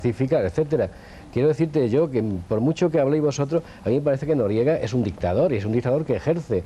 pacificar, etcétera. Quiero decirte yo que por mucho que habléis vosotros, a mí me parece que Noriega es un dictador, y es un dictador que ejerce,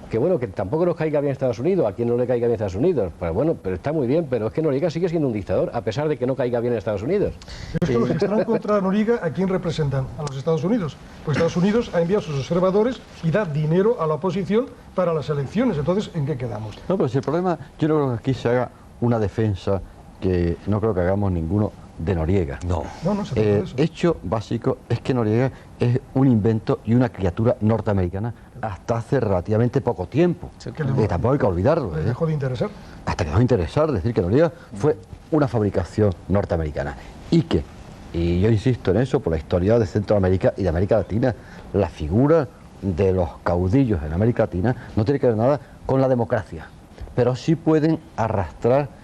que bueno, que tampoco nos caiga bien Estados Unidos, a quien no le caiga bien Estados Unidos, pues bueno, pero está muy bien, pero es que Noriega sigue siendo un dictador, a pesar de que no caiga bien en Estados Unidos. Pero es que los que están contra Noriega, ¿a quién representan? A los Estados Unidos. Pues Estados Unidos ha enviado sus observadores y da dinero a la oposición para las elecciones. Entonces, ¿en qué quedamos? No, pero si el problema, yo no creo que aquí se haga una defensa que no creo que hagamos ninguno de Noriega. No, se trata de eso. Hecho básico es que Noriega es un invento y una criatura norteamericana hasta hace relativamente poco tiempo. Sí, tampoco hay que olvidarlo. ¿Les dejó de interesar? Hasta que dejó de interesar, decir que Noriega fue una fabricación norteamericana. Y yo insisto en eso, por la historia de Centroamérica y de América Latina, la figura de los caudillos en América Latina no tiene que ver nada con la democracia, pero sí pueden arrastrar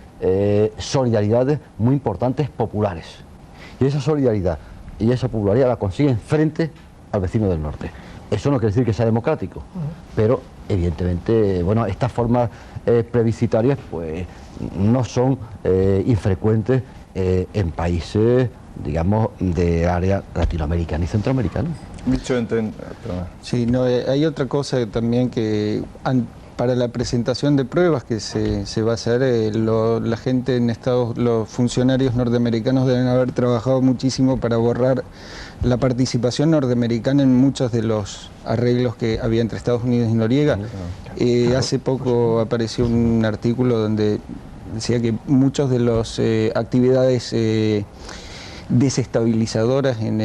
solidaridades muy importantes populares. Y esa solidaridad y esa popularidad la consiguen frente al vecino del norte. Eso no quiere decir que sea democrático, pero evidentemente, bueno, estas formas plebiscitarias pues no son infrecuentes en países, digamos, de área latinoamericana y centroamericana. Sí, no, hay otra cosa también que para la presentación de pruebas que se va a hacer, la gente en los funcionarios norteamericanos deben haber trabajado muchísimo para borrar la participación norteamericana en muchos de los arreglos que había entre Estados Unidos y Noriega. Hace poco apareció un artículo donde decía que muchas de las actividades desestabilizadoras en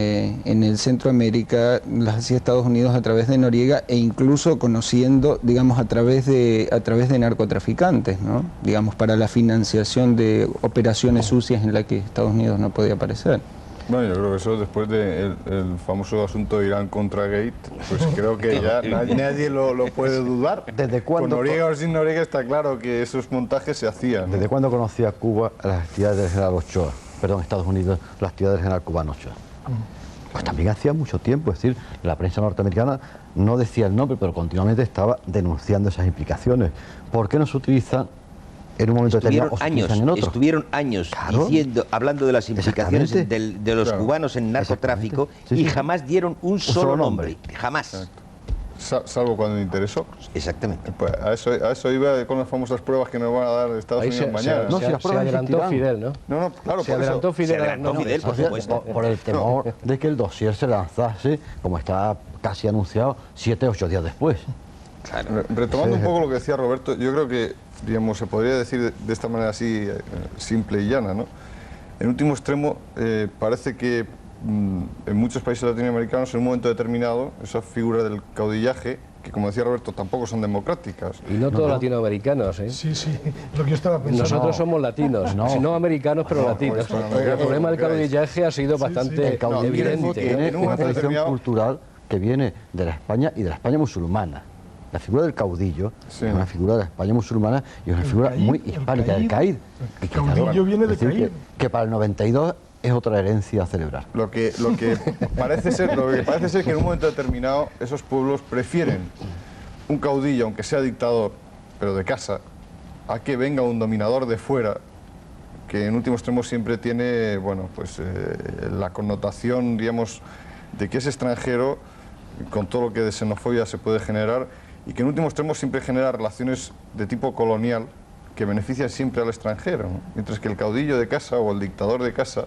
el Centroamérica las hacía Estados Unidos a través de Noriega e incluso conociendo, digamos, a través de narcotraficantes, ¿no? Digamos, para la financiación de operaciones sucias en las que Estados Unidos no podía aparecer. Bueno, yo creo que eso después del famoso asunto de Irán contra Gate, pues creo que ya nadie lo puede dudar. ¿Desde cuándo? Con Noriega o sin Noriega está claro que esos montajes se hacían, ¿no? ¿Desde cuándo conocía Cuba las actividades del general Ochoa? Perdón, Estados Unidos, las actividades del general cubano Ochoa. Pues también hacía mucho tiempo, es decir, la prensa norteamericana no decía el nombre, pero continuamente estaba denunciando esas implicaciones. ¿Por qué no se utilizan en un momento determinado o se utilizan en otro? Estuvieron años hablando de las implicaciones de los cubanos en narcotráfico y jamás dieron un solo nombre. Jamás. Exacto. Salvo cuando le interesó. Exactamente. Pues a eso iba con las famosas pruebas que nos van a dar Estados Unidos mañana. Se adelantó Fidel, ¿no? No, claro, se adelantó Fidel. Por supuesto. Por el temor de que el dossier se lanzase, como está casi anunciado, 7 o 8 días después. Claro. Retomando un poco lo que decía Roberto, yo creo que, digamos, se podría decir de esta manera así simple y llana, ¿no? En último extremo, parece que en muchos países latinoamericanos, en un momento determinado, esa figura del caudillaje, que como decía Roberto, tampoco son democráticas. Y no todos latinoamericanos, ¿eh? Sí, lo que yo estaba pensando. Nosotros somos latinos, no americanos, pero latinos. El problema del caudillaje ha sido bastante evidente. Tiene una tradición cultural que viene de la España y de la España musulmana. La figura del caudillo es una figura de la España musulmana y es una figura muy hispánica, del caid. El caudillo viene de caid. Que para el 92 es otra herencia a celebrar. Lo que parece ser que en un momento determinado esos pueblos prefieren un caudillo, aunque sea dictador, pero de casa, a que venga un dominador de fuera, que en último extremo siempre tiene, bueno, pues la connotación, digamos, de que es extranjero, con todo lo que de xenofobia se puede generar, y que en último extremo siempre genera relaciones de tipo colonial que benefician siempre al extranjero, ¿no? Mientras que el caudillo de casa o el dictador de casa,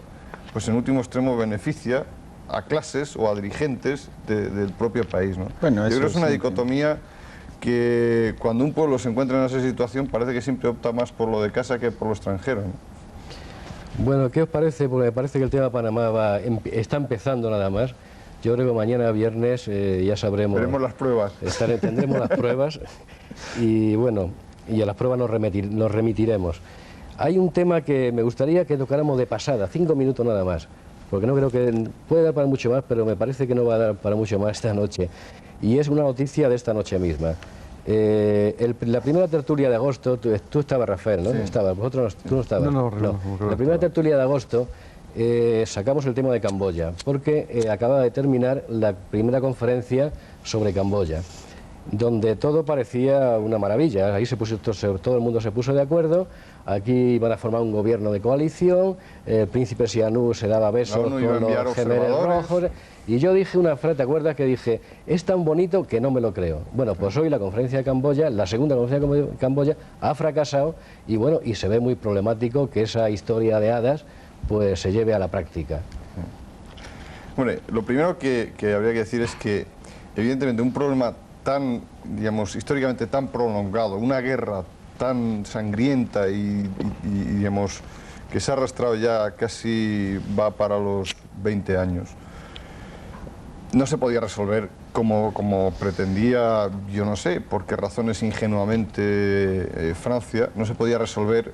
pues en último extremo beneficia a clases o a dirigentes del propio país, ¿no? Bueno, yo creo que es una dicotomía que cuando un pueblo se encuentra en esa situación parece que siempre opta más por lo de casa que por lo extranjero, ¿no? Bueno, ¿qué os parece? Porque me parece que el tema Panamá está empezando nada más. Yo creo que mañana viernes ya sabremos. Veremos las pruebas. Tendremos las pruebas y bueno, y a las pruebas nos remitiremos. Hay un tema que me gustaría que tocáramos de pasada, 5 minutos nada más, porque no creo que puede dar para mucho más, pero me parece que no va a dar para mucho más esta noche. Y es una noticia de esta noche misma. La primera tertulia de agosto, tú estabas, Rafael, ¿no? Sí. Tú no estabas. No. La primera tertulia de agosto sacamos el tema de Camboya, porque acaba de terminar la primera conferencia sobre Camboya. donde todo parecía una maravilla. Ahí todo el mundo se puso de acuerdo. Aquí iban a formar un gobierno de coalición, el príncipe Sihanouk se daba besos con los gemeres rojos. Y yo dije una frase, ¿te acuerdas? Que dije, es tan bonito que no me lo creo. Bueno, pues hoy la conferencia de Camboya, la segunda conferencia de Camboya, ha fracasado y bueno, y se ve muy problemático que esa historia de hadas pues se lleve a la práctica. Bueno, lo primero que habría que decir es que, evidentemente, un problema tan, digamos, históricamente tan prolongado, una guerra tan sangrienta y digamos, que se ha arrastrado ya casi va para los 20 años, no se podía resolver como pretendía, yo no sé, por qué razones ingenuamente Francia, no se podía resolver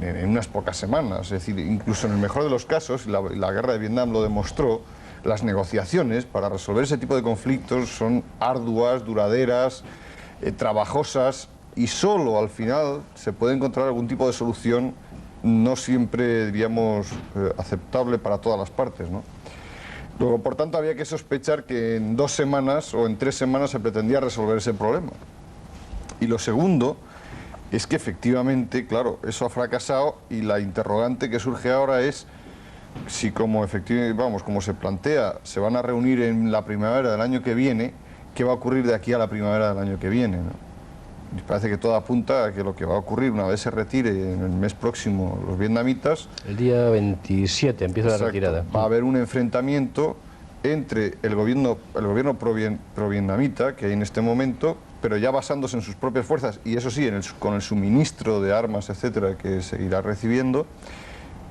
en unas pocas semanas. Es decir, incluso en el mejor de los casos, la guerra de Vietnam lo demostró, las negociaciones para resolver ese tipo de conflictos son arduas, duraderas, trabajosas, y solo al final se puede encontrar algún tipo de solución, no siempre, diríamos, aceptable para todas las partes, ¿no? Luego, por tanto, había que sospechar que en 2 semanas o en 3 semanas se pretendía resolver ese problema. Y lo segundo es que efectivamente, claro, eso ha fracasado y la interrogante que surge ahora es si como se plantea, se van a reunir en la primavera del año que viene, ¿qué va a ocurrir de aquí a la primavera del año que viene, ¿no? Y parece que todo apunta a que lo que va a ocurrir una vez se retire en el mes próximo los vietnamitas... El día 27 empieza la retirada. Va a haber un enfrentamiento entre el gobierno pro-vietnamita que hay en este momento, pero ya basándose en sus propias fuerzas, y eso sí, con el suministro de armas, etcétera, que seguirá recibiendo,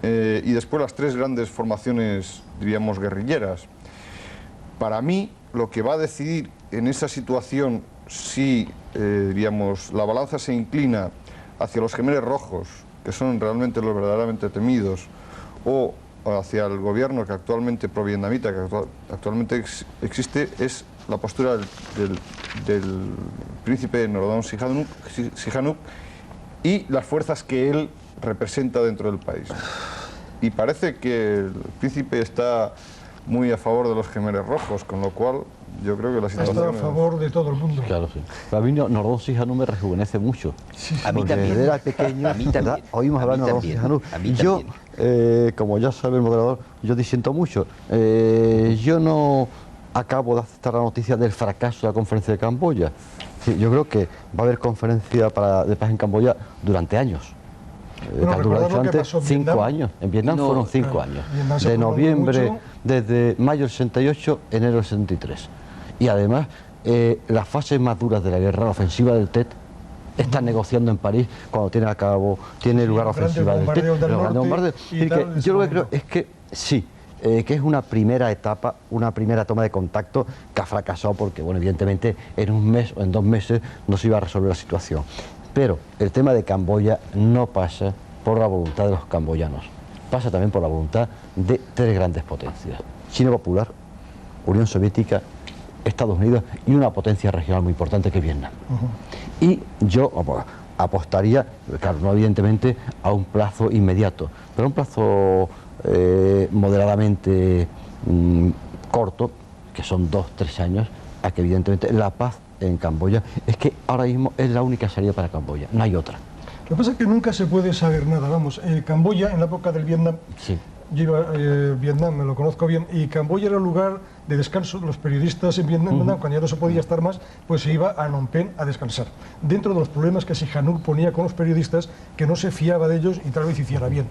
y después las 3 grandes formaciones, diríamos, guerrilleras. Para mí, lo que va a decidir en esa situación si, diríamos, la balanza se inclina hacia los gemeres rojos, que son realmente los verdaderamente temidos, o hacia el gobierno que actualmente pro-vietnamita, que actualmente existe, es la postura del príncipe Norodom Sihanouk y las fuerzas que él representa dentro del país. Y parece que el príncipe está muy a favor de los gemeres rojos, con lo cual yo creo que la situación... Está a favor de todo el mundo. Claro, sí. Para mí Norodom Sihanouk me rejuvenece mucho. Sí, a mí también. Desde era pequeño, a mí también. Oímos hablar de Norodom Sihanouk. Yo, como ya sabe el moderador, yo disiento mucho. Yo no acabo de aceptar la noticia del fracaso de la conferencia de Camboya. Sí, yo creo que va a haber conferencia de paz en Camboya durante años. Durante antes 5 años. En Vietnam fueron 5 años. De noviembre, desde mayo del 68, enero del 73. Y además, las fases más duras de la guerra, la ofensiva del Tet, están negociando en París cuando tiene lugar la ofensiva del Tet. Yo lo que creo es que sí, que es una primera etapa, una primera toma de contacto que ha fracasado porque, bueno, evidentemente en un mes o en 2 meses no se iba a resolver la situación. Pero el tema de Camboya no pasa por la voluntad de los camboyanos, pasa también por la voluntad de 3 grandes potencias: China Popular, Unión Soviética, Estados Unidos y una potencia regional muy importante que es Vietnam. Y yo apostaría, claro, no evidentemente a un plazo inmediato, pero a un plazo moderadamente corto, que son 2-3 años, a que evidentemente la paz en Camboya es que ahora mismo es la única salida para Camboya, no hay otra. Lo que pasa es que nunca se puede saber nada, vamos. Camboya, en la época del Vietnam, sí. Yo iba a Vietnam, me lo conozco bien, y Camboya era el lugar de descanso. Los periodistas en Vietnam, cuando ya no se podía estar más, pues se iba a Phnom Penh a descansar. Dentro de los problemas que Sihanouk ponía con los periodistas, que no se fiaba de ellos y tal vez hiciera bien.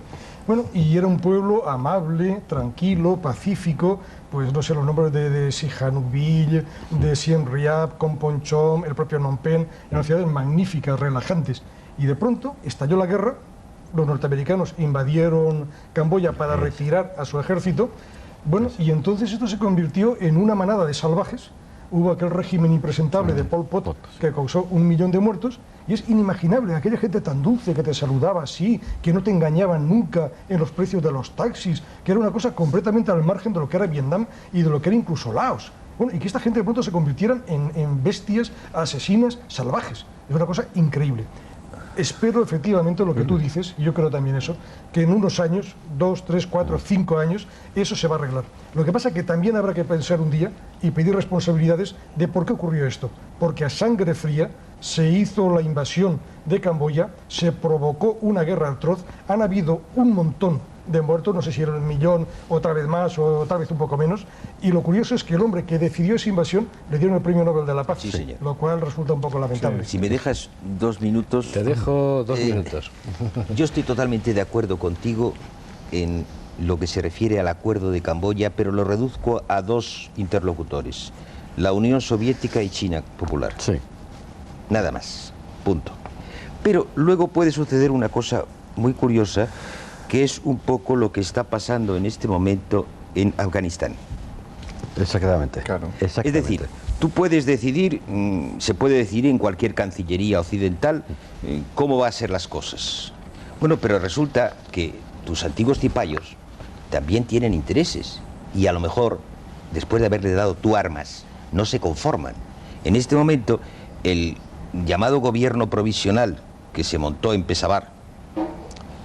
Bueno, y era un pueblo amable, tranquilo, pacífico, pues no sé, los nombres de Sihanoukville, de Siem Reap, Kompong Chom, el propio Phnom Penh, eran ciudades magníficas, relajantes. Y de pronto estalló la guerra, los norteamericanos invadieron Camboya para retirar a su ejército, bueno, y entonces esto se convirtió en una manada de salvajes. Hubo aquel régimen impresentable de Pol Pot que causó 1 millón de muertos, y es inimaginable aquella gente tan dulce que te saludaba así, que no te engañaban nunca en los precios de los taxis, que era una cosa completamente al margen de lo que era Vietnam y de lo que era incluso Laos. Bueno, y que esta gente de pronto se convirtieran en bestias asesinas salvajes. Es una cosa increíble. espero efectivamente lo que tú dices, y yo creo también eso, que en unos años, 2, 3, 4, 5 años, eso se va a arreglar. Lo que pasa es que también habrá que pensar un día y pedir responsabilidades de por qué ocurrió esto. Porque a sangre fría se hizo la invasión de Camboya, se provocó una guerra atroz, han habido un montón de muertos, no sé si era 1 millón, otra vez más o tal vez un poco menos, y lo curioso es que el hombre que decidió esa invasión le dieron el Premio Nobel de la Paz, Sí, señor. lo cual resulta un poco lamentable. Si me dejas 2 minutos... Te dejo 2 minutos. Yo estoy totalmente de acuerdo contigo en lo que se refiere al acuerdo de Camboya, pero lo reduzco a 2 interlocutores, la Unión Soviética y China Popular. Sí. Nada más, punto. Pero luego puede suceder una cosa muy curiosa, que es un poco lo que está pasando en este momento en Afganistán. Exactamente. Claro. Exactamente. Es decir, tú puedes decidir, se puede decidir en cualquier cancillería occidental cómo va a ser las cosas. Bueno, pero resulta que tus antiguos cipayos también tienen intereses y a lo mejor, después de haberle dado tú armas, no se conforman. En este momento, el llamado gobierno provisional que se montó en Peshawar,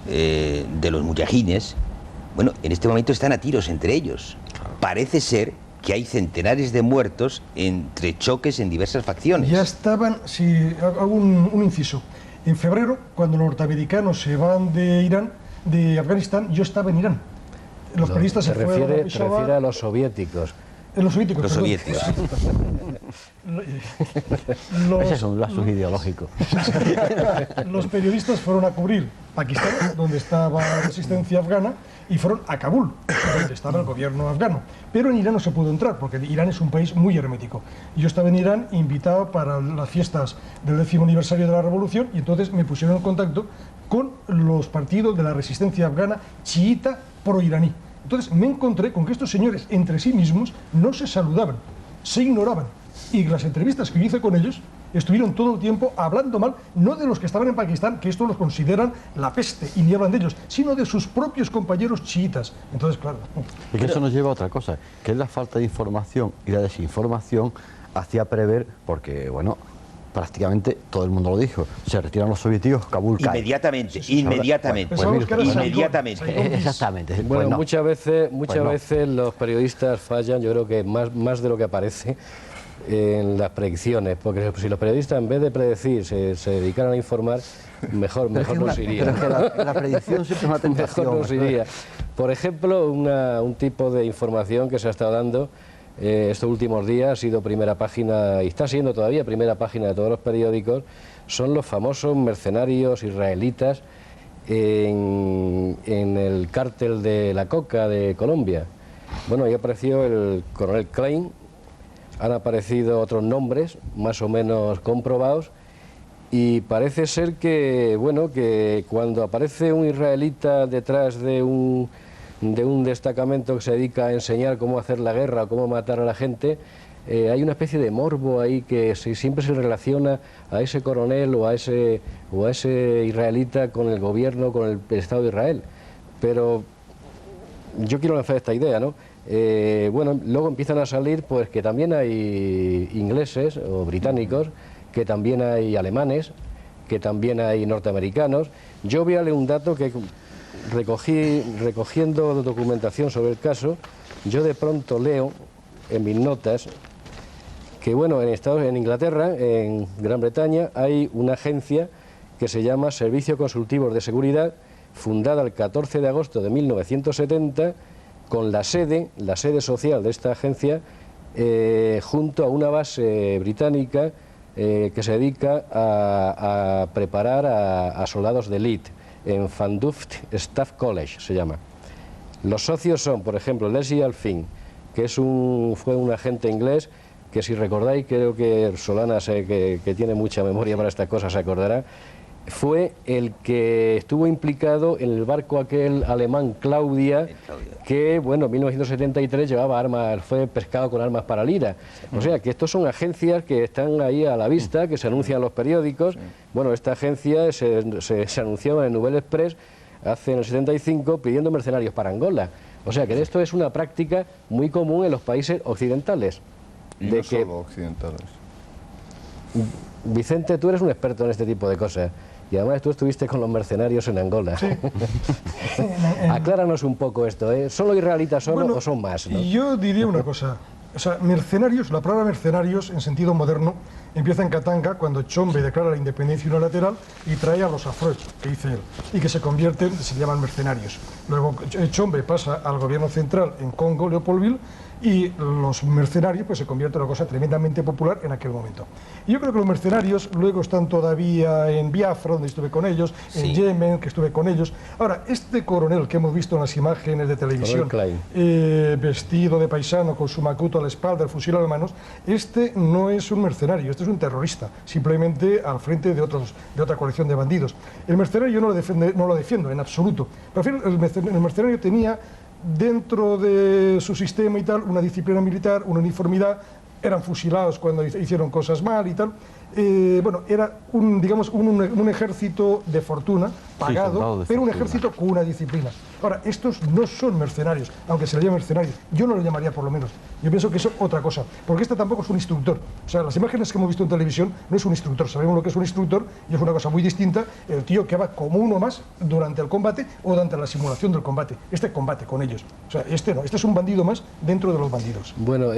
de los mujahines, bueno, en este momento están a tiros entre ellos. Parece ser que hay centenares de muertos entre choques en diversas facciones. Ya estaban, si hago un inciso, en febrero, cuando los norteamericanos se van de Irán, de Afganistán, yo estaba en Irán. Los periodistas se fueron a Peshawar. refiere a los soviéticos. Los soviéticos, Los perdón. soviéticos. Ese es un lapsus ideológico. Los periodistas fueron a cubrir Pakistán, donde estaba la resistencia afgana, y fueron a Kabul, donde estaba el gobierno afgano. Pero en Irán no se pudo entrar, porque Irán es un país muy hermético. Yo estaba en Irán invitado para las fiestas del 10º aniversario de la revolución, y entonces me pusieron en contacto con los partidos de la resistencia afgana chiita pro-iraní. Entonces me encontré con que estos señores entre sí mismos no se saludaban, se ignoraban. Y las entrevistas que yo hice con ellos estuvieron todo el tiempo hablando mal, no de los que estaban en Pakistán, que esto los consideran la peste y ni hablan de ellos, sino de sus propios compañeros chiitas. Entonces, claro. Y que eso nos lleva a otra cosa, que es la falta de información y la desinformación hacía prever, porque, bueno, prácticamente todo el mundo lo dijo, se retiran los soviéticos, Kabul cae. Inmediatamente, inmediatamente. Pensábamos que era inmediatamente. Saigón. Exactamente. Bueno, Pues no. muchas veces los periodistas fallan, yo creo que más de lo que aparece en las predicciones, porque si los periodistas en vez de predecir se dedicaran a informar, mejor nos iría. Pero es que la predicción siempre es una tentación. Mejor nos iría. Por ejemplo, un tipo de información que se ha estado dando estos últimos días, ha sido primera página y está siendo todavía primera página de todos los periódicos, son los famosos mercenarios israelitas en el cártel de la coca de Colombia. Bueno, ahí apareció el coronel Klein, han aparecido otros nombres más o menos comprobados y parece ser que, bueno, que cuando aparece un israelita detrás de un destacamento que se dedica a enseñar cómo hacer la guerra o cómo matar a la gente, hay una especie de morbo ahí que siempre se relaciona a ese coronel o a ese israelita con el gobierno, con el Estado de Israel. Pero yo quiero lanzar esta idea, ¿no? Bueno, luego empiezan a salir pues que también hay ingleses o británicos, que también hay alemanes, que también hay norteamericanos. Yo voy a leer un dato que recogiendo documentación sobre el caso, yo de pronto leo en mis notas que, bueno, en Inglaterra, en Gran Bretaña, hay una agencia que se llama Servicios Consultivos de Seguridad, fundada el 14 de agosto de 1970, con la sede social de esta agencia junto a una base británica que se dedica a preparar a soldados de élite, en Fanduft Staff College se llama. Los socios son, por ejemplo, Leslie Alfin, que fue un agente inglés, que si recordáis, creo que Solana, que tiene mucha memoria para estas cosas, se acordará, fue el que estuvo implicado en el barco aquel alemán Claudia, que, bueno, en 1973 llevaba armas, fue pescado con armas para Lira. O sea, que estos son agencias que están ahí a la vista, que se anuncian en los periódicos. Bueno, esta agencia se anunció en el Nouvelle Express en el 75 pidiendo mercenarios para Angola. O sea, que esto es una práctica muy común en los países occidentales. Y no solo occidentales. Vicente, tú eres un experto en este tipo de cosas. Y además tú estuviste con los mercenarios en Angola. Sí. Acláranos un poco esto, ¿eh? ¿Son los israelitas solo o son más? ¿No? Yo diría una cosa. O sea, mercenarios, la palabra mercenarios en sentido moderno empieza en Katanga cuando Chombe declara la independencia unilateral y trae a los afroes, que dice él, y que se convierten, se llaman mercenarios. Luego Chombe pasa al gobierno central en Congo, Leopoldville, y los mercenarios pues se convierten en una cosa tremendamente popular en aquel momento. Y yo creo que los mercenarios luego están todavía en Biafra, donde estuve con ellos, en Yemen, que estuve con ellos. Ahora, este coronel que hemos visto en las imágenes de televisión, vestido de paisano, con su macuto a la espalda, el fusil a las manos, este no es un mercenario, este es un terrorista, simplemente al frente de otra coalición de bandidos. El mercenario yo no lo defiendo en absoluto. Prefiero, el mercenario tenía dentro de su sistema y tal una disciplina militar, una uniformidad, eran fusilados cuando hicieron cosas mal y tal. Bueno, era un ejército de fortuna, pagado, pero un ejército con una disciplina. Ahora, estos no son mercenarios, aunque se le llame mercenarios. Yo no lo llamaría por lo menos. Yo pienso que eso es otra cosa, porque este tampoco es un instructor. O sea, las imágenes que hemos visto en televisión no es un instructor. Sabemos lo que es un instructor y es una cosa muy distinta. El tío que va como uno más durante el combate o durante la simulación del combate. Este combate con ellos. O sea, este no. Este es un bandido más dentro de los bandidos. Bueno,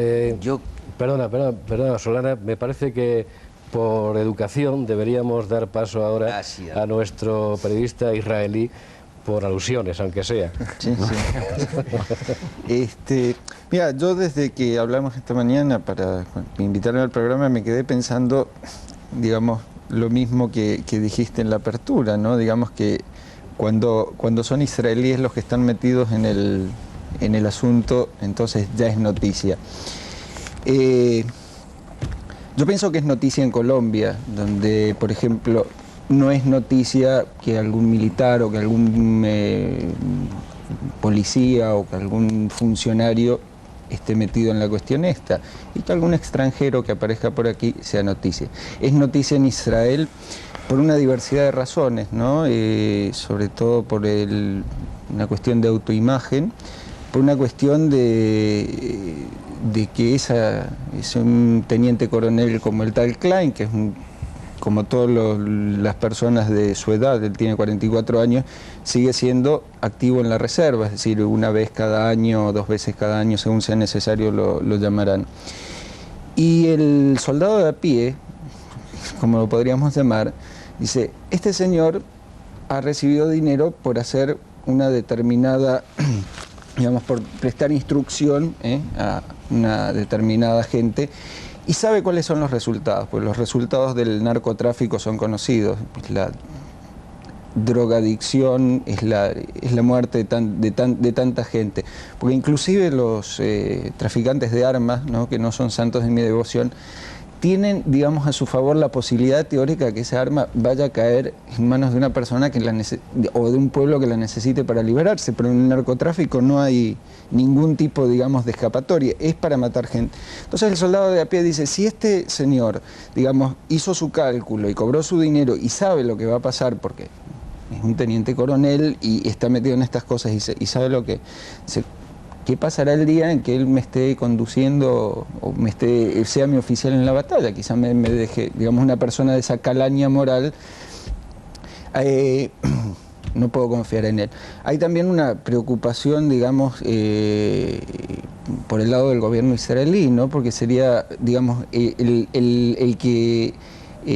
Perdona, Solana, me parece que por educación deberíamos dar paso ahora a nuestro periodista israelí por alusiones, aunque sea. Sí, sí. Mira, yo desde que hablamos esta mañana para invitarme al programa me quedé pensando, digamos, lo mismo que dijiste en la apertura, ¿no? Digamos que cuando son israelíes los que están metidos en el asunto, entonces ya es noticia. Yo pienso que es noticia en Colombia, donde, por ejemplo, no es noticia que algún militar o que algún policía o que algún funcionario esté metido en la cuestión esta, y que algún extranjero que aparezca por aquí sea noticia. Es noticia en Israel por una diversidad de razones, ¿no? Sobre todo por una cuestión de autoimagen, por una cuestión de que es un teniente coronel como el tal Klein, que es como todas las personas de su edad, él tiene 44 años, sigue siendo activo en la reserva, es decir, una vez cada año o 2 veces cada año, según sea necesario, lo llamarán. Y el soldado de a pie, como lo podríamos llamar, dice, este señor ha recibido dinero por hacer una determinada, digamos, por prestar instrucción a una determinada gente, y sabe cuáles son los resultados, pues los resultados del narcotráfico son conocidos, la drogadicción, es la muerte de tanta gente, porque inclusive los traficantes de armas, ¿no?, que no son santos de mi devoción, tienen, digamos, a su favor la posibilidad teórica de que esa arma vaya a caer en manos de una persona o de un pueblo que la necesite para liberarse, pero en el narcotráfico no hay ningún tipo, digamos, de escapatoria, es para matar gente. Entonces el soldado de a pie dice, si este señor, digamos, hizo su cálculo y cobró su dinero y sabe lo que va a pasar, porque es un teniente coronel y está metido en estas cosas y sabe lo que... ¿Qué pasará el día en que él me esté conduciendo o sea mi oficial en la batalla? Quizá me deje, digamos, una persona de esa calaña moral, no puedo confiar en él. Hay también una preocupación, digamos, por el lado del gobierno israelí, ¿no? Porque sería, digamos, el que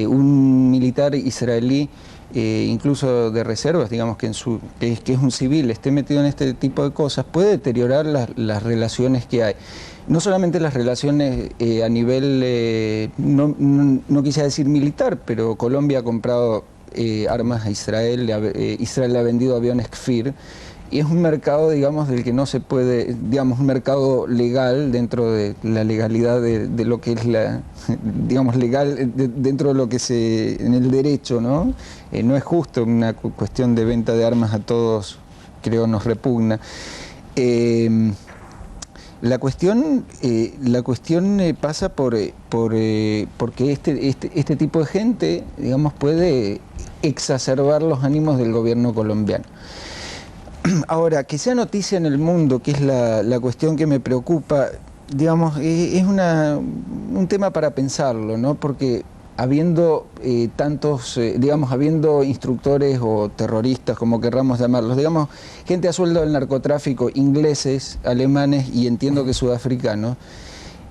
un militar israelí, incluso de reservas, digamos, que es un civil, esté metido en este tipo de cosas, puede deteriorar las relaciones que hay. No solamente las relaciones a nivel, no quisiera decir militar, pero Colombia ha comprado armas a Israel, Israel le ha vendido aviones Kfir, y es un mercado, digamos, del que no se puede, digamos, un mercado legal dentro de la legalidad de lo que es digamos, legal dentro de lo que en el derecho, ¿no? No es justo una cuestión de venta de armas a todos, creo, nos repugna. La cuestión pasa porque este tipo de gente, digamos, puede exacerbar los ánimos del gobierno colombiano. Ahora, que sea noticia en el mundo, que es la cuestión que me preocupa, digamos, es un tema para pensarlo, ¿no? Porque habiendo tantos, digamos, habiendo instructores o terroristas, como querramos llamarlos, digamos, gente a sueldo del narcotráfico, ingleses, alemanes y entiendo que sudafricanos,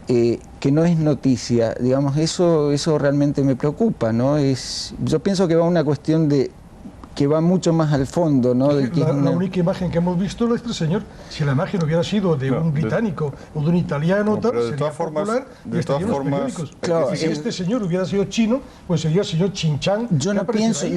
que no es noticia, digamos, eso realmente me preocupa, ¿no? Yo pienso que va a una cuestión que va mucho más al fondo, ¿no? La única imagen que hemos visto es la de este señor. Si la imagen hubiera sido de un británico o de un italiano, tal, pero de sería todas formas, popular y estarían los periódicos. Claro, Y si este señor hubiera sido chino, pues sería el señor Chinchán. yo no pienso,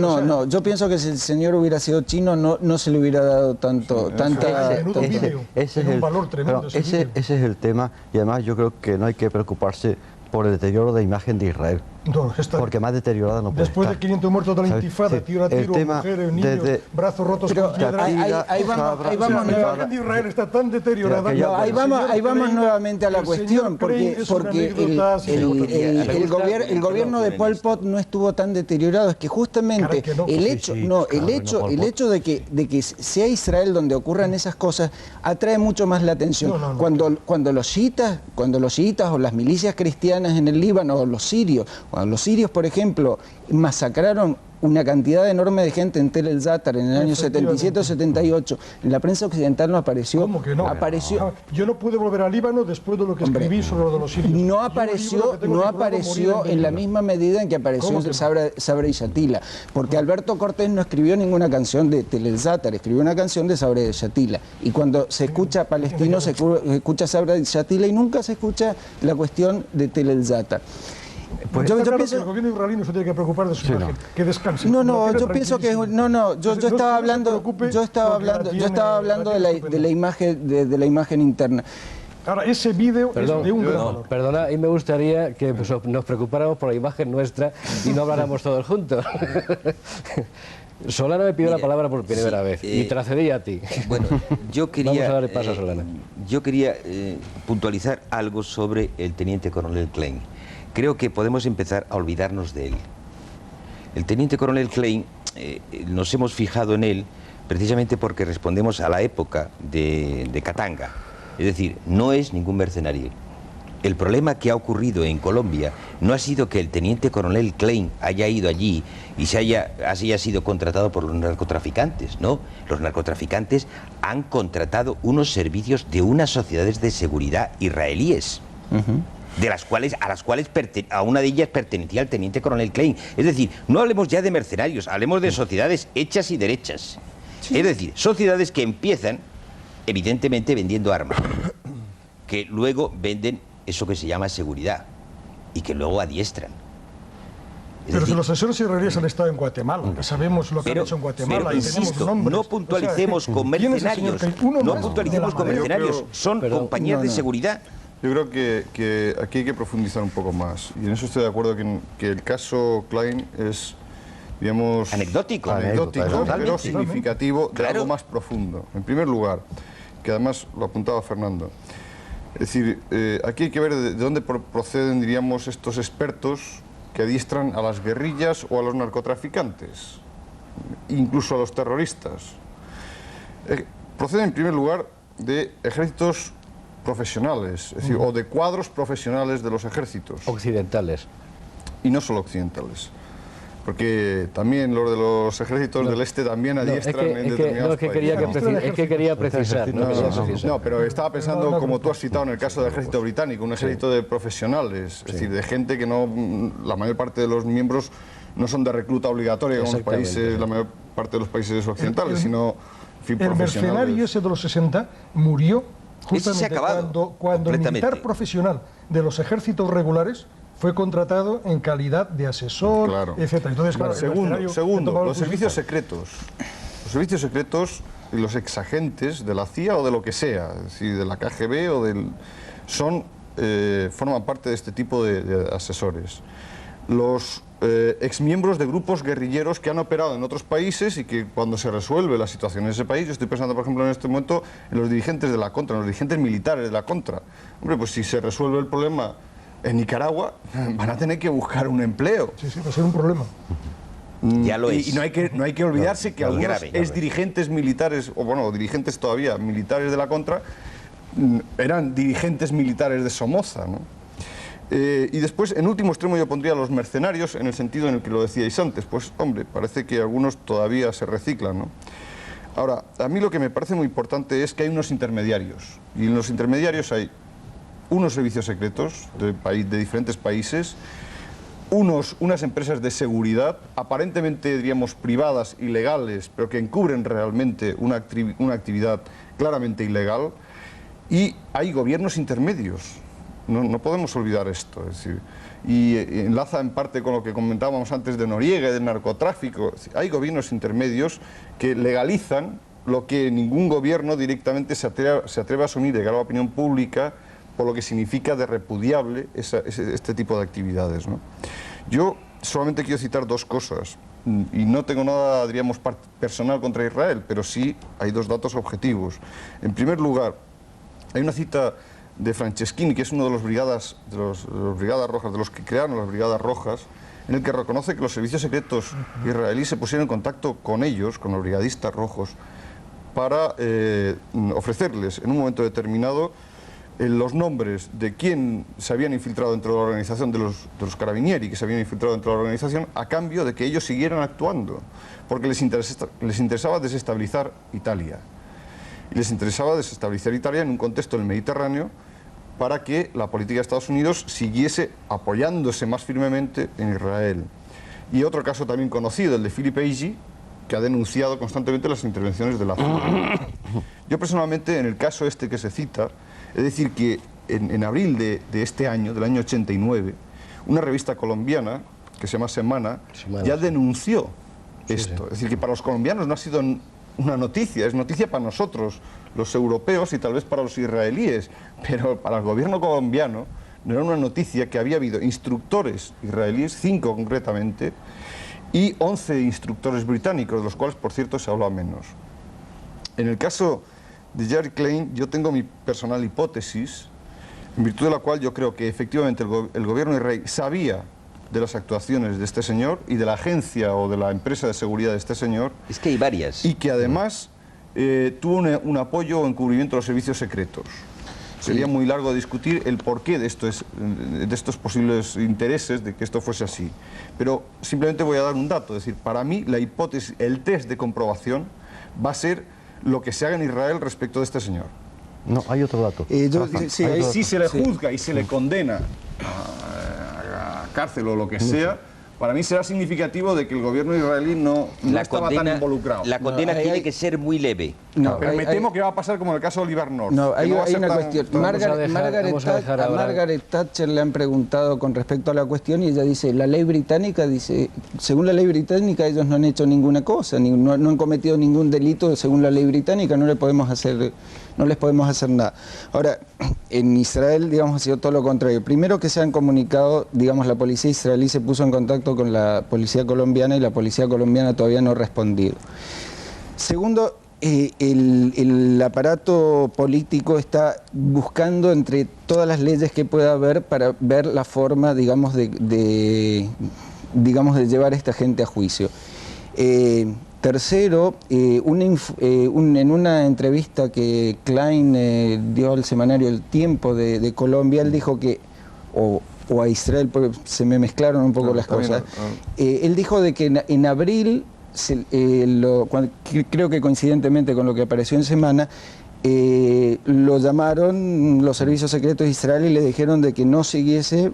yo pienso que si el señor hubiera sido chino no se le hubiera dado Menudo vídeo. Ese Tiene es un valor tremendo ese vídeo. ese es el tema, y además yo creo que no hay que preocuparse por el deterioro de imagen de Israel, No, está- porque más deteriorada no puede Después de estar. 500 muertos de la ¿Sabes? intifada, Sí, tiro a el tiro, tema mujeres, niños, desde- brazos rotos Pero con piedras. ahí vamos La imagen de Israel está tan deteriorada. Ya, No, ahí vamos nuevamente a la cuestión, porque el gobierno de Pol Pot no estuvo tan deteriorado, es que justamente Caray, que no. el hecho, el hecho de que sea Israel donde ocurran esas cosas atrae mucho más la atención. No. Cuando los chiitas o las milicias cristianas en el Líbano, o los sirios, por ejemplo, masacraron una cantidad enorme de gente en Tel el Zatar en el año 77 o 78. En la prensa occidental no apareció. ¿Cómo que no? Apareció. Yo no pude volver al Líbano después de lo que escribí sobre lo de los sirios. No Yo apareció, un libro que tengo titulado Morir en la Medina. misma medida en que apareció ¿Cómo que no? Sabra y Shatila, porque Alberto Cortés no escribió ninguna canción de Tel el Zatar, escribió una canción de Sabra y Shatila. Y cuando se escucha palestino, se escucha Sabra y Shatila y nunca se escucha la cuestión de Tel el Zatar. Pues está claro que el gobierno israelí no se tiene que preocupar de su imagen, que descanse. Yo pienso que yo estaba hablando de la imagen interna. Ahora, ese vídeo Perdón, es de un gran valor. perdona, y me gustaría que pues, nos preocupáramos por la imagen nuestra y no habláramos todos juntos. Solana me pidió la palabra por primera vez y te la cedí a ti. Bueno, yo quería, Vamos a darle paso a Solana. yo quería puntualizar algo sobre el teniente coronel Klein. Creo que podemos empezar a olvidarnos de él. El teniente coronel Klein, nos hemos fijado en él precisamente porque respondemos a la época de Katanga. Es decir, no es ningún mercenario. El problema que ha ocurrido en Colombia no ha sido que el teniente coronel Klein haya ido allí y haya sido contratado por los narcotraficantes, ¿no? Los narcotraficantes han contratado unos servicios de unas sociedades de seguridad israelíes, a una de ellas pertenecía el teniente coronel Klein. Es decir, no hablemos ya de mercenarios, hablemos de sociedades hechas y derechas. Es decir, sociedades que empiezan, evidentemente, vendiendo armas, que luego venden eso que se llama seguridad y que luego adiestran. Pero si los asesores israelíes han estado en Guatemala, que sabemos lo que han hecho en Guatemala, y tenemos insisto, nombres. no puntualicemos con ¿quién es el señor mercenarios, Klein? Uno no más puntualicemos de la con marea. mercenarios, son compañías de seguridad. Yo creo que aquí hay que profundizar un poco más. Y en eso estoy de acuerdo que el caso Klein es, digamos... Anecdótico. pero Totalmente. significativo de Claro. algo más profundo. En primer lugar, que además lo apuntaba Fernando, es decir, aquí hay que ver de dónde proceden, diríamos, estos expertos que adiestran a las guerrillas o a los narcotraficantes, incluso a los terroristas. Proceden, en primer lugar, de ejércitos profesionales, es decir, o de cuadros profesionales de los ejércitos, Occidentales. y no solo occidentales. Porque también los de los ejércitos del este también adiestran en determinados países. Es que quería precisar. No, pero estaba pensando, como tú has citado, en el caso del ejército británico, un ejército de profesionales, es decir, de gente que no, la mayor parte de los miembros no son de recluta obligatoria como los países, la mayor parte de los países occidentales, sino, en fin, El mercenario profesionales. ese de los 60 murió Ese se ha justamente acabado, cuando el militar completamente. profesional de los ejércitos regulares fue contratado en calidad de asesor, Claro. etc. Entonces, claro, el mercenario Segundo, tomaba los el servicios puesto. secretos. Los servicios secretos y los exagentes de la CIA o de lo que sea, es decir, de la KGB o del... forman parte de este tipo de asesores. Los exmiembros de grupos guerrilleros que han operado en otros países y que cuando se resuelve la situación en ese país, yo estoy pensando, por ejemplo, en este momento en los dirigentes de la Contra, en los dirigentes militares de la Contra. Hombre, pues si se resuelve el problema en Nicaragua, van a tener que buscar un empleo. Sí, va a ser un problema. Ya lo es. Y no hay que olvidarse que no, algunos grave. exdirigentes militares, o bueno, dirigentes todavía militares de la Contra, eran dirigentes militares de Somoza, ¿no? Y después, en último extremo, yo pondría a los mercenarios en el sentido en el que lo decíais antes. Pues, hombre, parece que algunos todavía se reciclan, ¿no? Ahora, a mí lo que me parece muy importante es que hay unos intermediarios. Y en los intermediarios hay unos servicios secretos de diferentes países, unas empresas de seguridad, aparentemente, diríamos, privadas, ilegales, pero que encubren realmente una actividad claramente ilegal, y hay gobiernos intermedios. No podemos olvidar esto, es decir, y enlaza en parte con lo que comentábamos antes de Noriega y del narcotráfico. Hay gobiernos intermedios que legalizan lo que ningún gobierno directamente se atreve a asumir de cara a la opinión pública, por lo que significa de repudiable este tipo de actividades, ¿no? Yo solamente quiero citar dos cosas, y no tengo nada, diríamos, personal contra Israel, pero sí hay dos datos objetivos. En primer lugar, hay una cita de Franceschini, que es uno de los brigadas rojas, de los que crearon las brigadas rojas, en el que reconoce que los servicios secretos israelíes se pusieron en contacto con ellos, con los brigadistas rojos, para ofrecerles en un momento determinado los nombres de quién se habían infiltrado dentro de la organización de los carabinieri, que se habían infiltrado dentro de la organización, a cambio de que ellos siguieran actuando, porque les interesaba desestabilizar Italia. Y les interesaba desestabilizar Italia en un contexto del Mediterráneo, para que la política de Estados Unidos siguiese apoyándose más firmemente en Israel. Y otro caso también conocido, el de Philip Agee, que ha denunciado constantemente las intervenciones de la CIA. Yo personalmente, en el caso este que se cita, es decir, que en abril de este año, del año 89, una revista colombiana, que se llama Semana, ya denunció esto. Es decir, que para los colombianos no ha sido una noticia, es noticia para nosotros, los europeos, y tal vez para los israelíes, pero para el gobierno colombiano no era una noticia que había habido instructores israelíes, 5 concretamente, y 11 instructores británicos, de los cuales, por cierto, se habla menos. En el caso de Jerry Klein, yo tengo mi personal hipótesis, en virtud de la cual yo creo que efectivamente el gobierno israelí sabía de las actuaciones de este señor y de la agencia o de la empresa de seguridad de este señor. Es que hay varias. Y que además tuvo un apoyo o encubrimiento de los servicios secretos. Sería muy largo discutir el porqué de estos posibles intereses de que esto fuese así. Pero simplemente voy a dar un dato. Es decir, para mí la hipótesis, el test de comprobación va a ser lo que se haga en Israel respecto de este señor. No, hay otro dato. Si se le juzga y se le condena a cárcel o lo que sea, para mí será significativo de que el gobierno israelí no estaba tan involucrado. La condena tiene que ser muy leve. No, pero me temo que va a pasar como en el caso de Oliver North. No, hay una cuestión. A a Margaret Thatcher le han preguntado con respecto a la cuestión y ella dice, la ley británica, dice, según la ley británica ellos no han hecho ninguna cosa, no han cometido ningún delito según la ley británica, no les podemos hacer nada. Ahora, en Israel, digamos, ha sido todo lo contrario. Primero que se han comunicado, digamos, la policía israelí se puso en contacto con la policía colombiana y la policía colombiana todavía no ha respondido. Segundo, el aparato político está buscando entre todas las leyes que pueda haber para ver la forma, digamos, de llevar a esta gente a juicio. Tercero, en una entrevista que Klein dio al semanario El Tiempo de Colombia, él dijo que, o a Israel, porque se me mezclaron un poco las cosas, él dijo de que en abril, creo que coincidentemente con lo que apareció en Semana, lo llamaron los servicios secretos de Israel y le dijeron de que no siguiese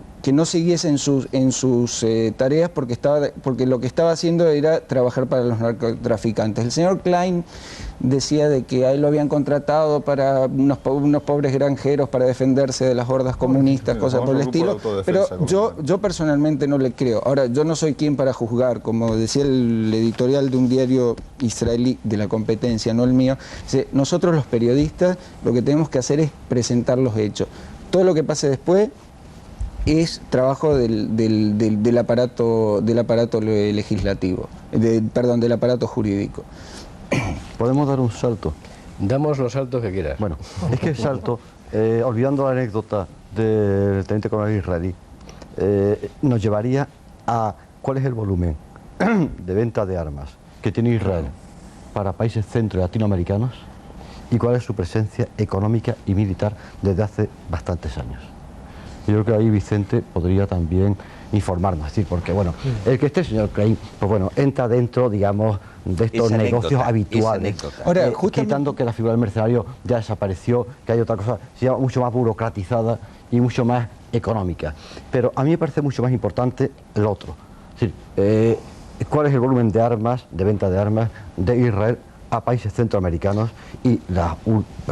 en sus tareas porque lo que estaba haciendo era trabajar para los narcotraficantes. El señor Klein decía de que a él lo habían contratado para unos pobres granjeros para defenderse de las hordas comunistas, cosas por el estilo, pero yo personalmente no le creo. Ahora, yo no soy quien para juzgar, como decía el editorial de un diario israelí de la competencia, no el mío, dice, nosotros los periodistas lo que tenemos que hacer es presentar los hechos. Todo lo que pase después es trabajo del aparato legislativo, del aparato jurídico. Podemos dar un salto. Damos los saltos que quieras. Bueno, es que el salto, olvidando la anécdota del teniente coronel israelí, nos llevaría a cuál es el volumen de venta de armas que tiene Israel para países centro y latinoamericanos y cuál es su presencia económica y militar desde hace bastantes años. Y yo creo que ahí Vicente podría también informarnos, es decir, porque bueno, el que esté el señor Klein, pues bueno, entra dentro, digamos, de estos Esa negocios anécdota, habituales. esa anécdota. Ahora, justamente- Quitando que la figura del mercenario ya desapareció, que hay otra cosa, se llama mucho más burocratizada y mucho más económica. Pero a mí me parece mucho más importante el otro. Es decir, ¿cuál es el volumen de armas, de venta de armas de Israel a países centroamericanos y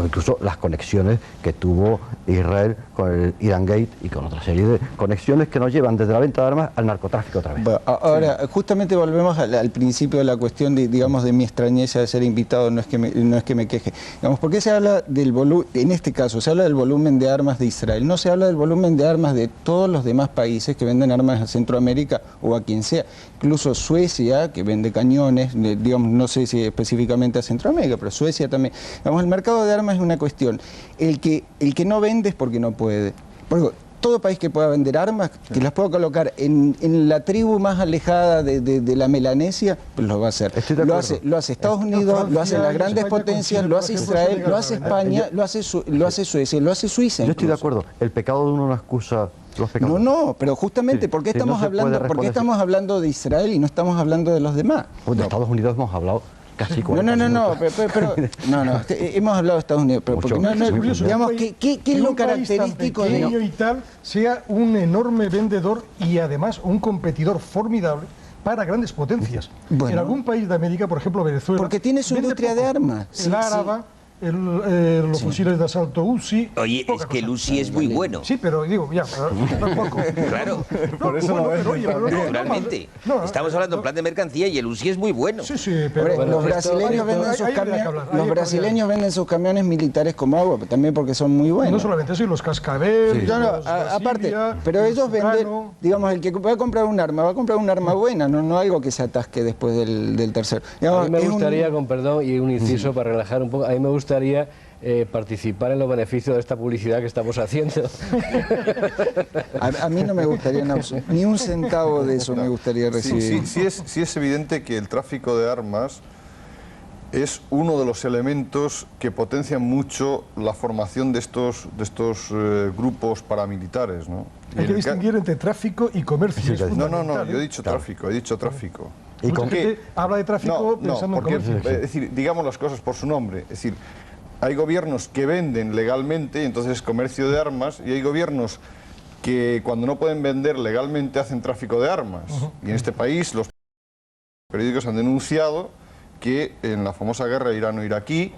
incluso las conexiones que tuvo Israel con el Iran Gate y con otra serie de conexiones que nos llevan desde la venta de armas al narcotráfico otra vez? Bueno, ahora, justamente volvemos al principio de la cuestión de, digamos, de mi extrañeza de ser invitado, no es que me queje. Digamos, ¿por qué se habla del volumen, en este caso, se habla del volumen de armas de Israel? No se habla del volumen de armas de todos los demás países que venden armas a Centroamérica o a quien sea. Incluso Suecia, que vende cañones, digamos, no sé si específicamente a Centroamérica, pero Suecia también. Digamos, el mercado de armas es una cuestión. El que no vende es porque no puede. Porque todo país que pueda vender armas, que las pueda colocar en la tribu más alejada de la Melanesia, pues lo va a hacer. Estoy de acuerdo. Lo hace Estados Unidos, lo hacen las grandes España potencias, coincide, lo por hace ejemplo, Israel, con lo hace Senegal. España, lo hace Suecia, lo hace Suiza. Yo estoy de incluso. acuerdo, el pecado de uno no excusa los pecados. No, pero justamente, Sí, ¿por qué sí, no estamos se puede hablando, responder. estamos hablando de Israel y no estamos hablando de los demás? Pues de Estados Unidos hemos hablado casi 40 No, minutos. hemos hablado de Estados Unidos, pero Mucho. porque Es curioso, digamos, un país- ¿qué que es lo un país tan característico pequeño de...? y tal sea un enorme vendedor y además un competidor formidable para grandes potencias? Bueno. En algún país de América, por ejemplo Venezuela, Porque tiene su vende industria poco. de armas. El Sí, Áraba, los fusiles de asalto UCI. Oye, poca es que el cosa. UCI es muy bueno. Sí, pero digo, ya, tampoco. Claro, Por eso lo venden pero, oye, también. naturalmente. no, Estamos hablando en plan de mercancía y el UCI es muy bueno. Sí, sí, pero Hombre, los brasileños venden sus los brasileños venden sus camiones militares como agua, también porque son muy buenos. No solamente eso, y los cascabel, los Aparte, Brasilia, pero el ellos venden, Tucano. digamos, el que va a comprar un arma buena, no algo que se atasque después del tercero. A Digamos, mí me es un- gustaría, con perdón y un inciso para relajar un poco, a mí me gustaría participar en los beneficios de esta publicidad que estamos haciendo. a mí no me gustaría ni un centavo de eso me gustaría recibir. Sí es evidente que el tráfico de armas es uno de los elementos que potencian mucho la formación de estos grupos paramilitares, ¿no? Hay que distinguir entre tráfico y comercio. Sí, es sí. No, fundamental, yo he ¿eh? dicho tráfico, he dicho tráfico. ¿Y Mucha con gente habla de tráfico pensando en porque, comercio. es decir, digamos las cosas por su nombre. Es decir, hay gobiernos que venden legalmente, y entonces es comercio de armas, y hay gobiernos que cuando no pueden vender legalmente hacen tráfico de armas. Y en este país los periódicos han denunciado que en la famosa guerra irano-iraquí,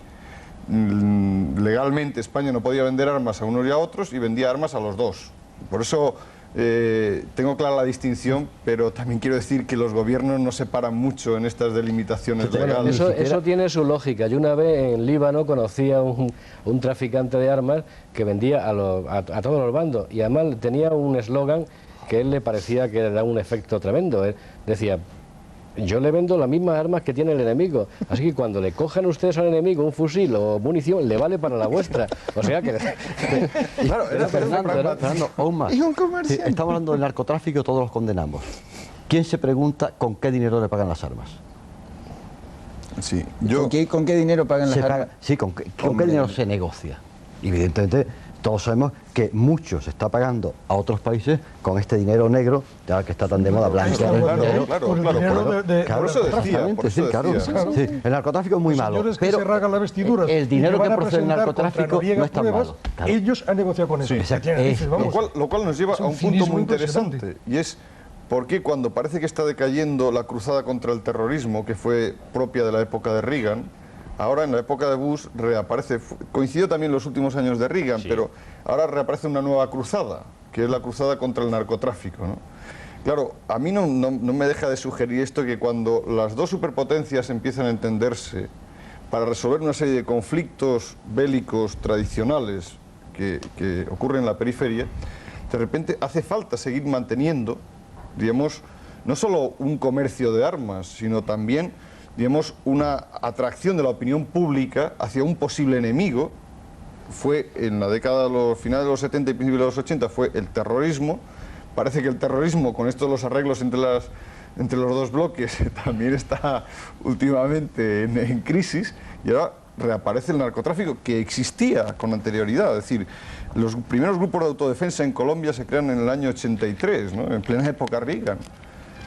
legalmente España no podía vender armas a unos y a otros y vendía armas a los dos. Por eso tengo clara la distinción, pero también quiero decir que los gobiernos no se paran mucho en estas delimitaciones Bueno, legales. eso tiene su lógica. Yo una vez en Líbano conocí a un traficante de armas que vendía a todos los bandos y además tenía un eslogan que a él le parecía que le da un efecto tremendo. Él decía: yo le vendo las mismas armas que tiene el enemigo, así que cuando le cojan ustedes al enemigo un fusil o munición, le vale para la vuestra. O sea que... Claro, era Fernando, aún más. Es un comerciante. Sí, estamos hablando del narcotráfico, todos los condenamos. ¿Quién se pregunta con qué dinero le pagan las armas? Sí, ¿Con qué dinero pagan las Se armas? paga- sí, ¿con qué Hombre. dinero se negocia? Evidentemente, todos sabemos que mucho se está pagando a otros países con este dinero negro, ya que está tan de moda, blanquear el claro, dinero. claro, por el claro, dinero por- de por eso decía, Exactamente, por eso sí, claro. decía. Sí, el narcotráfico es muy Los malo, señores que pero se rasgan las vestiduras el y dinero van que a procede del presentar contra narcotráfico Noriega no es tan pruebas, malo. Claro. ellos han negociado con eso. Exacto. Dices, vamos, Lo cual nos lleva es a un punto cinismo muy impresionante. interesante, y es por qué cuando parece que está decayendo la cruzada contra el terrorismo, que fue propia de la época de Reagan, ahora en la época de Bush reaparece, coincidió también en los últimos años de Reagan, pero ahora reaparece una nueva cruzada, que es la cruzada contra el narcotráfico, ¿no? Claro, a mí no me deja de sugerir esto, que cuando las dos superpotencias empiezan a entenderse para resolver una serie de conflictos bélicos tradicionales que ocurren en la periferia, de repente hace falta seguir manteniendo, digamos, no solo un comercio de armas, sino también, digamos, una atracción de la opinión pública hacia un posible enemigo. Fue en la década de los finales de los 70 y principios de los 80 fue el terrorismo. Parece que el terrorismo, con esto de los arreglos entre los dos bloques, también está últimamente en crisis. Y ahora reaparece el narcotráfico que existía con anterioridad. Es decir, los primeros grupos de autodefensa en Colombia se crean en el año 83, ¿no? En plena época Reagan.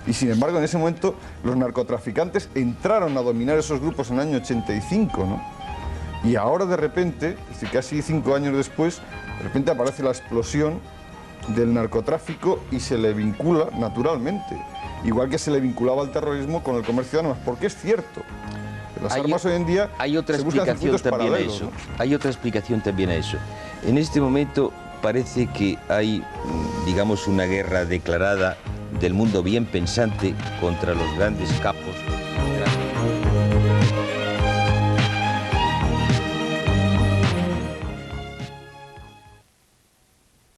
Y sin embargo, en ese momento, los narcotraficantes entraron a dominar esos grupos en el año 85, ¿no? Y ahora, de repente, es decir, casi 5 años después, de repente aparece la explosión del narcotráfico y se le vincula naturalmente. Igual que se le vinculaba al terrorismo con el comercio de armas, porque es cierto. Las armas hoy en día hay otra se buscan explicación circuitos también a paralelos, eso. ¿no? Hay otra explicación también a eso. En este momento parece que hay, digamos, una guerra declarada del mundo bien pensante contra los grandes capos